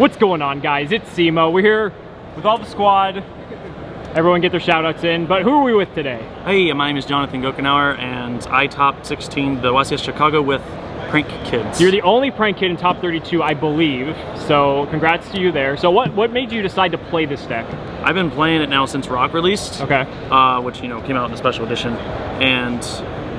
What's going on, guys? It's Cimo. We're here with all the squad. Everyone get their shout outs in, but who are we with today? Hey, my name is Johnathan Gochenour, and I topped 16 the YCS Chicago with Prank Kids. You're the only prank kid in top 32, I believe, so congrats to you there. So what made you decide to play this deck? I've been playing it now since Rock released, okay. Which, you know, came out in a special edition, and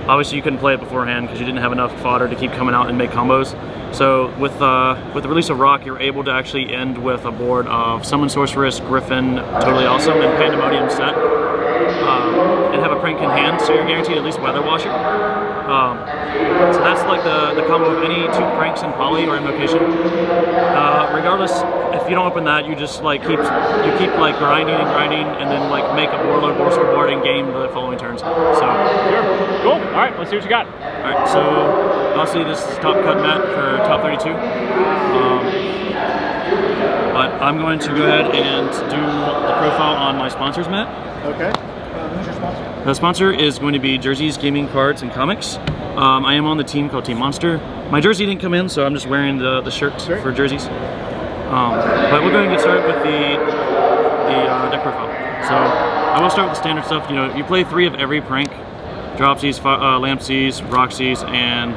obviously you couldn't play it beforehand because you didn't have enough fodder to keep coming out and make combos. So with the release of Rock, you're able to actually end with a board of Summon Sorceress, Griffin, Totally Awesome, and Pandemonium set, and have a prank in hand, so you're guaranteed at least Weather Washer. So that's like the combo of any two pranks in Poly or Invocation. Regardless, if you don't open that, you just like keep like grinding and grinding, and then like make a Warlord board and game the following turns. So sure. Cool. All right, let's see what you got. All right, so obviously this is top cut mat for top 32. But I'm going to go ahead and do the profile on my sponsors mat. Okay. Who's your sponsor? The sponsor is going to be Jerseys, Gaming, Cards, and Comics. I am on the team called Team Monster. My jersey didn't come in, so I'm just wearing the shirt for jerseys. But we'll go ahead and get started with the deck profile. So I will start with the standard stuff. You know, you play 3 of every prank: Dropsies, Lampsies, Roxies, and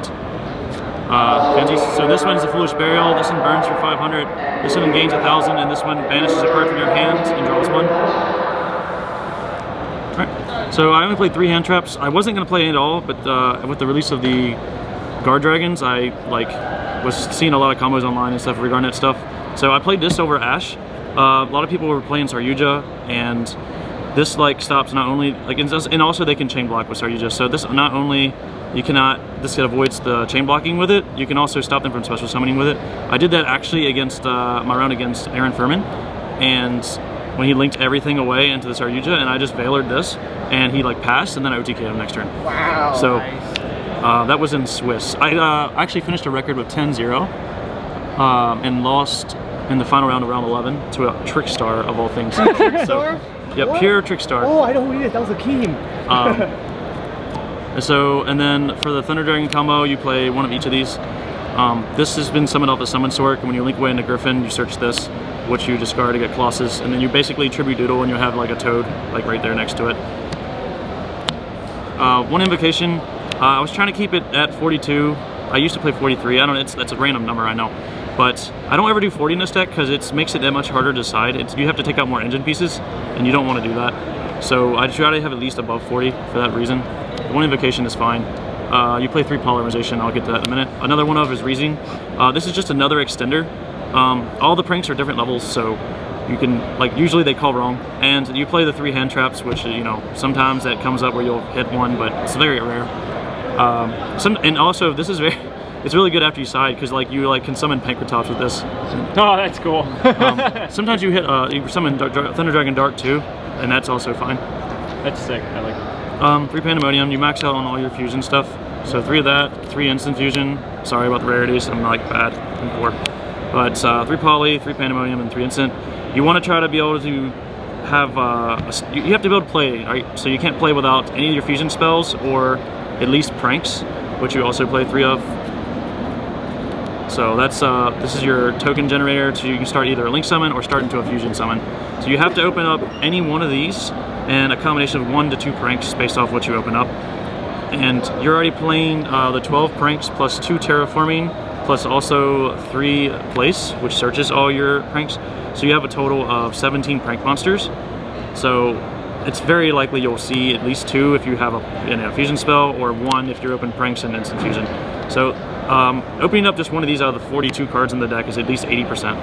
Fansies. So this one is a Foolish Burial. This one burns for 500. This one gains 1,000, and this one banishes a card from your hand and draws 1. Alright, so I only played 3 hand traps. I wasn't going to play it at all, but with the release of the Guard Dragons, I was seeing a lot of combos online and stuff regarding that stuff. So I played this over Ash. A lot of people were playing Saryuja, and this like stops not only like, and also they can chain block with Saryuja. So this not only this avoids the chain blocking with it, you can also stop them from special summoning with it. I did that actually against my round against Aaron Furman, and when he linked everything away into the Saryuja, and I just Veilered this, and he like passed, and then I OTK'd him next turn. Wow. So nice. That was in Swiss. I actually finished a record with 10-0 and lost in the final round of round 11 to a Trickstar of all things. Trickstar? Yeah, What? pure Trickstar. Oh, I know who he is. That was Akeem. And then for the Thunder Dragon combo, you play one of each of these. This has been summoned off the Summon Sword, and when you link away into Griffin, you search this, which you discard to get Colossus, and then you basically Tribute Doodle, and you have like a Toad like right there next to it. One Invocation. I was trying to keep it at 42. I used to play 43. I don't know. That's a random number, I know, but I don't ever do 40 in this deck because it makes it that much harder to decide. You have to take out more engine pieces, and you don't want to do that. So I try to have at least above 40 for that reason. One Invocation is fine. You play 3 Polymerization. I'll get to that in a minute. Another one of is Reazing. This is just another extender. All the pranks are different levels, so you can, like, usually they call wrong, and you play the 3 hand traps, which, you know, sometimes that comes up where you'll hit one, but it's very rare. And also this is it's really good after you side, because like you can summon Pankratops with this. Oh, that's cool. Sometimes you hit you summon Thunder Dragon Dark too, and that's also fine. That's sick. I like it. 3 Pandemonium. You max out on all your fusion stuff. So 3 of that, 3 instant fusion. Sorry about the rarities. I'm like bad and poor. But 3 Poly, 3 Pandemonium, and 3 instant. You want to try to be able to have you have to be able to play. Right? So you can't play without any of your fusion spells or at least pranks, which you also play 3 of. So that's this is your token generator, so you can start either a Link Summon or start into a Fusion Summon. So you have to open up any one of these, and a combination of 1 to 2 pranks based off what you open up. And you're already playing the 12 pranks plus 2 terraforming, plus also 3 place, which searches all your pranks. So you have a total of 17 prank monsters. So it's very likely you'll see at least 2 if you have a fusion spell, or 1 if you're open pranks and instant fusion. So opening up just one of these out of the 42 cards in the deck is at least 80%,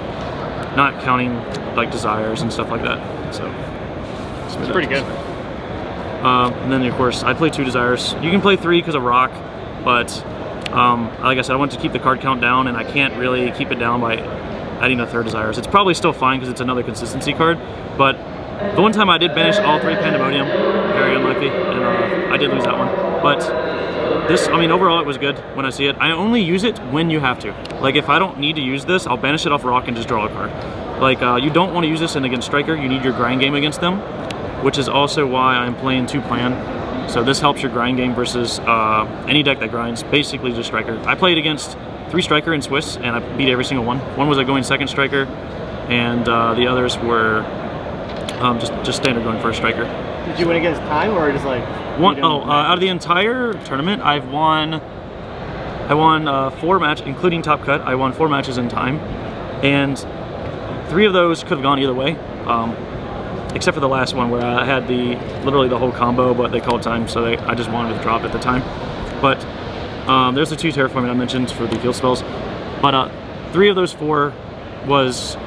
not counting like desires and stuff like that. So it's pretty good. And then of course I play 2 desires. You can play 3 because of Rock, but like I said, I want to keep the card count down, and I can't really keep it down by adding a 3rd desires. It's probably still fine because it's another consistency card, but the one time I did banish all 3 Pandemonium, very unlucky, and I did lose that one. But this, I mean, overall it was good when I see it. I only use it when you have to. Like, if I don't need to use this, I'll banish it off Rock and just draw a card. Like, you don't want to use this against Striker. You need your grind game against them, which is also why I'm playing 2 Plan. So this helps your grind game versus any deck that grinds, basically just Striker. I played against 3 striker and Swiss, and I beat every single one. One was a going second striker, and the others were just standard going first striker. Did you win against time or just like out of the entire tournament, I won 4 matches, including top cut. I won 4 matches in time, and 3 of those could have gone either way, except for the last one where I had literally the whole combo, but they called time, so I just wanted to drop at the time. But there's the 2 terraforming I mentioned for the field spells, but 3 of those 4 was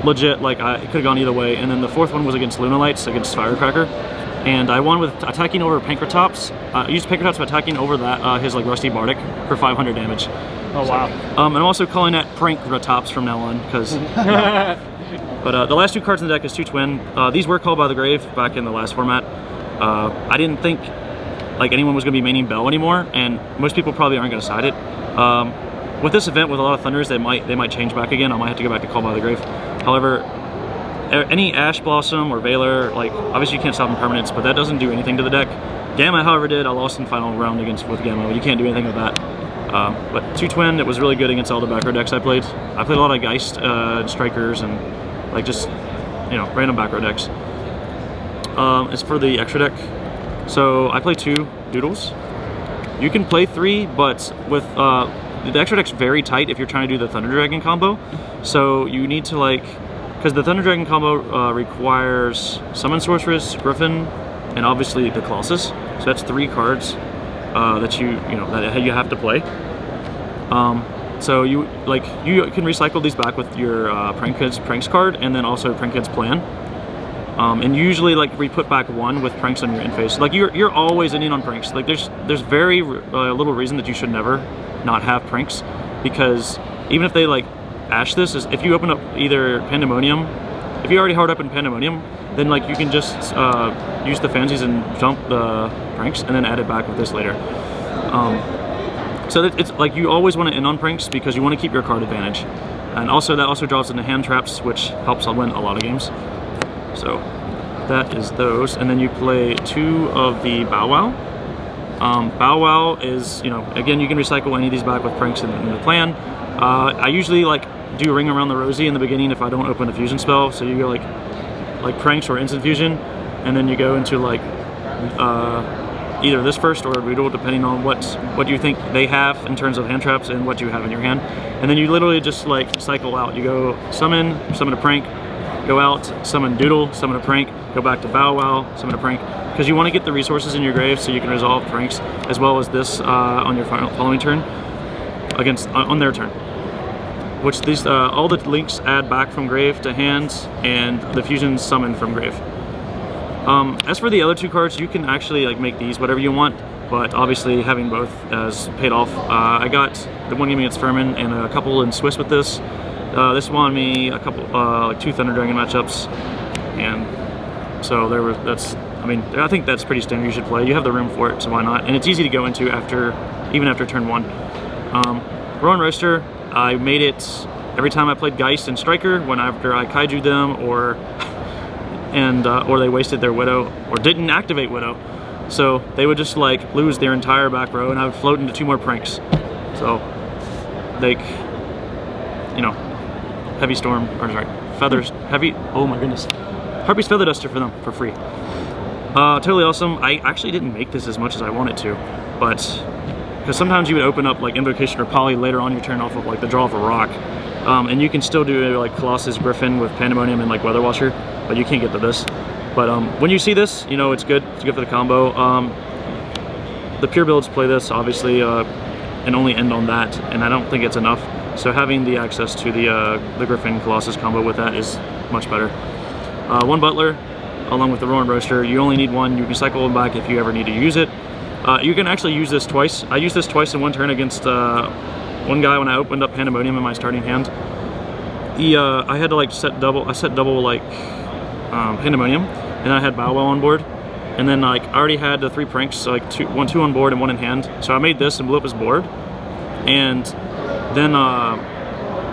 legit, like it could have gone either way, and then the 4th one was against Lunalights, against Firecracker, and I won with attacking over Pankratops. I used Pankratops by attacking over that his like Rusty Bardic for 500 damage. Oh wow. And I'm also calling that Prankratops from now on, because but the last 2 cards in the deck is 2 twin. These were called by the grave back in the last format. I didn't think like anyone was going to be maining Bell anymore, and most people probably aren't going to side it. With this event, with a lot of Thunders, they might change back again. I might have to go back to Call by the Grave. However, any Ash Blossom or Valor, like obviously you can't stop impermanence, but that doesn't do anything to the deck. Gamma, however, did. I lost in final round with Gamma. You can't do anything with that. But 2 twin, it was really good against all the back row decks I played. I played a lot of Geist Strikers and like just random back row decks. As for the extra deck, so I play 2 Doodles. You can play 3, but with the extra deck's very tight if you're trying to do the Thunder Dragon combo. So you need to because the Thunder Dragon combo requires Summon Sorceress, Griffin, and obviously the Colossus. So that's 3 cards that you have to play. So you can recycle these back with your Pranks card, and then also Prankhead's Plan. And usually we put back 1 with Pranks on your end phase. Like you're always ending on Pranks. Like there's very little reason that you should never not have Pranks, because even if they Ash this, is if you open up either Pandemonium, if you already hard up in Pandemonium, then you can just use the fancies and jump the Pranks and then add it back with this later. So it's you always want to end on Pranks because you want to keep your card advantage, and also that also draws into hand traps, which helps win a lot of games. So that is those, and then you play 2 of the Bow Wow. Bow Wow is, again, you can recycle any of these back with Pranks in the plan. I usually do Ring Around the Rosie in the beginning if I don't open a fusion spell. So you go like Pranks or Instant Fusion, and then you go into either this first or a Voodoo, depending on what you think they have in terms of hand traps and what you have in your hand. And then you literally just cycle out. You go summon a Prank, go out, summon Doodle, summon a Prank, go back to Bow Wow, summon a Prank, because you want to get the resources in your grave so you can resolve Pranks as well as this on your following turn on their turn. Which these all the links add back from grave to hand, and the fusions summon from grave. As for the other 2 cards, you can actually make these whatever you want, but obviously having both has paid off. I got the one giving its Furman and a couple in Swiss with this. This won me a couple 2 Thunder Dragon matchups, and so I think that's pretty standard. You should play. You have the room for it, so why not? And it's easy to go into even after turn 1. Rowan Roaster, I made it every time I played Geist and Striker, whenever I Kaiju them or they wasted their Widow or didn't activate Widow. So they would just lose their entire back row, and I would float into 2 more Pranks. So Heavy Storm, or sorry, Feathers, Heavy, oh my goodness. Harpy's Feather Duster for them for free. Totally awesome. I actually didn't make this as much as I wanted to, but because sometimes you would open up Invocation or Poly later on your turn off of the draw of a rock, and you can still do Colossus, Griffin with Pandemonium and Weather Washer, but you can't get to this. But when you see this, it's good. It's good for the combo. The pure builds play this obviously, and only end on that, and I don't think it's enough. So having the access to the Griffin Colossus combo with that is much better. 1 Butler, along with the Roaring Roaster. You only need 1. You can cycle them back if you ever need to use it. You can actually use this twice. I used this twice in 1 turn against one guy when I opened up Pandemonium in my starting hand. I had to set double. I set double Pandemonium, and I had Bow Wow on board, and then I already had the 3 Pranks, so 2 on board and 1 in hand. So I made this and blew up his board, and then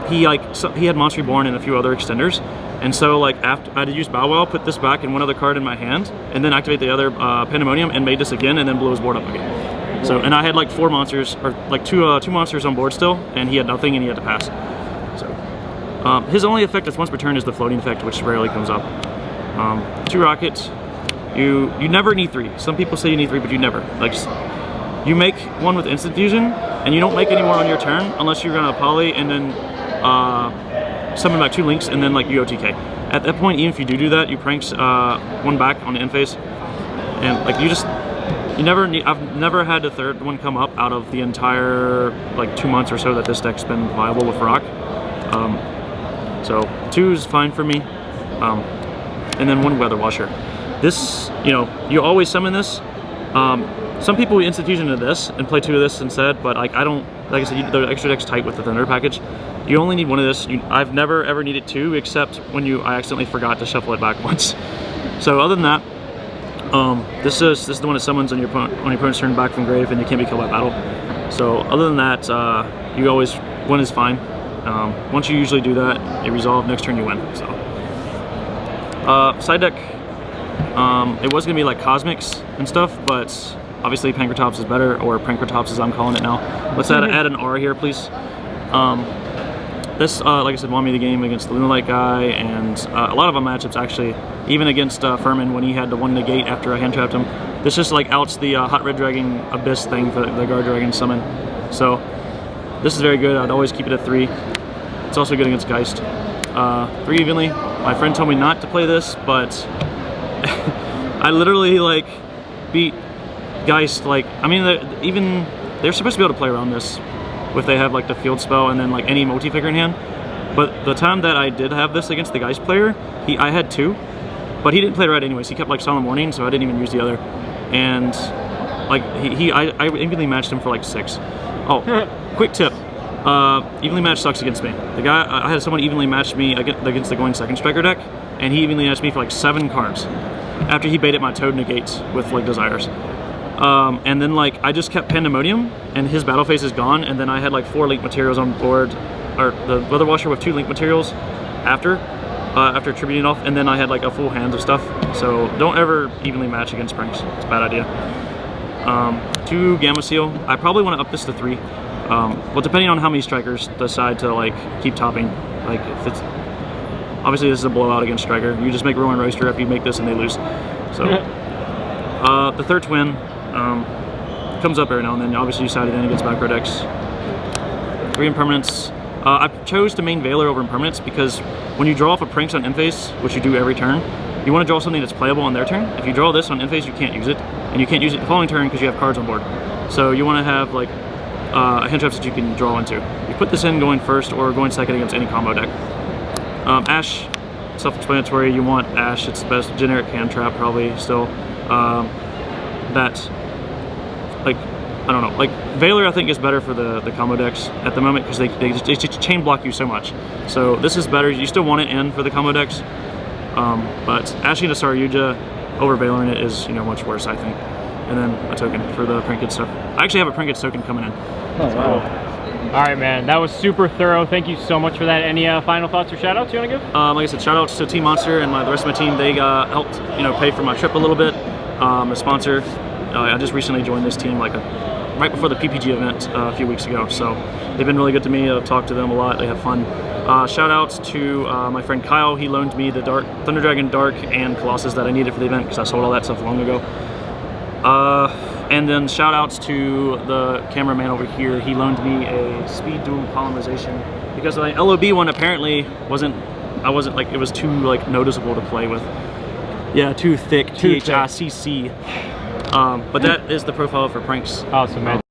he had Monster Reborn and a few other extenders. And so after I had to use Bow Wow, put this back and 1 other card in my hand, and then activate the other Pandemonium, and made this again, and then blew his board up again. So, and I had like 4 monsters, or like two monsters on board still, and he had nothing, and he had to pass. So, his only effect that's once per turn is the floating effect, which rarely comes up. 2 rockets. You never need 3. Some people say you need 3, but you never. Like, you make 1 with instant fusion, and you don't make any more on your turn unless you're gonna poly and then summon back 2 links, and then like you OTK. At that point, even if you do that, you pranks 1 back on the end phase, and like you never need. I've never had a 3rd one come up out of the entire like 2 months or so that this deck's been viable with rock. So 2 is fine for me, and then 1 weather washer. This, you always summon this. Some people instant fusion into this and play 2 of this instead, but like I don't. Like I said, the extra deck's tight with the Thunder package. You only need 1 of this. I've never ever needed 2, except when I accidentally forgot to shuffle it back once. So other than that, this is the one that summons on your opponent's turn back from grave, and you can't be killed by battle. So other than that, you always 1 is fine. Once you usually do that, you resolve. Next turn you win. So side deck, it was gonna be like Cosmics and stuff, but obviously Pankratops is better, or Pankratops as I'm calling it now. Let's add an R here, please. This, like I said, won me the game against the Lunalight guy, and a lot of our matchups actually, even against Furman when he had the 1 negate after I hand trapped him. This just like outs the Hot Red Dragon Abyss thing for the Guard Dragon summon. So this is very good. I'd always keep it at 3. It's also good against Geist. 3 evenly. My friend told me not to play this, but I literally like beat Geist. Like, I mean, they're supposed to be able to play around this if they have like the field spell and then like any multi-figure in hand. But the time that I did have this against the Geist player, I had 2, but he didn't play red anyways. He kept like Solemn Warning, so I didn't even use the other. And like I evenly matched him for like 6. Oh, quick tip. Evenly matched sucks against me. The guy, I had someone evenly match me against the Going Second Striker deck, and he evenly matched me for like 7 cards after he baited my Toad negates with like Desires. And then like I just kept Pandemonium, and his battle phase is gone, and then I had like 4 link materials on board, or the Weather Washer with 2 link materials after tributing off, and then I had like a full hand of stuff. So don't ever evenly match against pranks. It's a bad idea. 2 Gamma Seal. I probably want to up this to 3. Well, depending on how many strikers decide to like keep topping. Like if it's obviously this is a blowout against striker. You just make Rowan Roaster after you make this and they lose. So the 3rd twin comes up every now and then. Obviously you side it in against back row decks. 3 impermanents. I chose to main Veiler over impermanents because when you draw off a pranks on end phase, which you do every turn, you want to draw something that's playable on their turn. If you draw this on end phase, you can't use it, and you can't use it the following turn because you have cards on board. So you want to have like hand traps that you can draw into. You put this in going first or going second against any combo deck. Ash, self-explanatory. You want Ash. It's the best generic hand trap probably still. That like I don't know, like Veiler I think is better for the combo decks at the moment because they just chain block you so much. So this is better. You still want it in for the combo decks, but ashing a Saryuja over Veilering it is much worse I think. And then a token for the Pranked stuff. I actually have a Pranked token coming in. Oh wow! All right, man, that was super thorough. Thank you so much for that. Any final thoughts or shout outs you want to give? Like I said, shout outs to Team Monster and the rest of my team. They helped pay for my trip a little bit. A sponsor. I just recently joined this team right before the PPG event a few weeks ago, so they've been really good to me. I've talked to them a lot. They have fun. Shout outs to my friend Kyle. He loaned me the Thunder Dragon Dark and Colossus that I needed for the event because I sold all that stuff long ago. And then shout outs to the cameraman over here. He loaned me a Speed Dual Polymerization because the LOB one apparently it was too noticeable to play with. Yeah, too thick, THICC. But that is the profile for pranks. Awesome, man.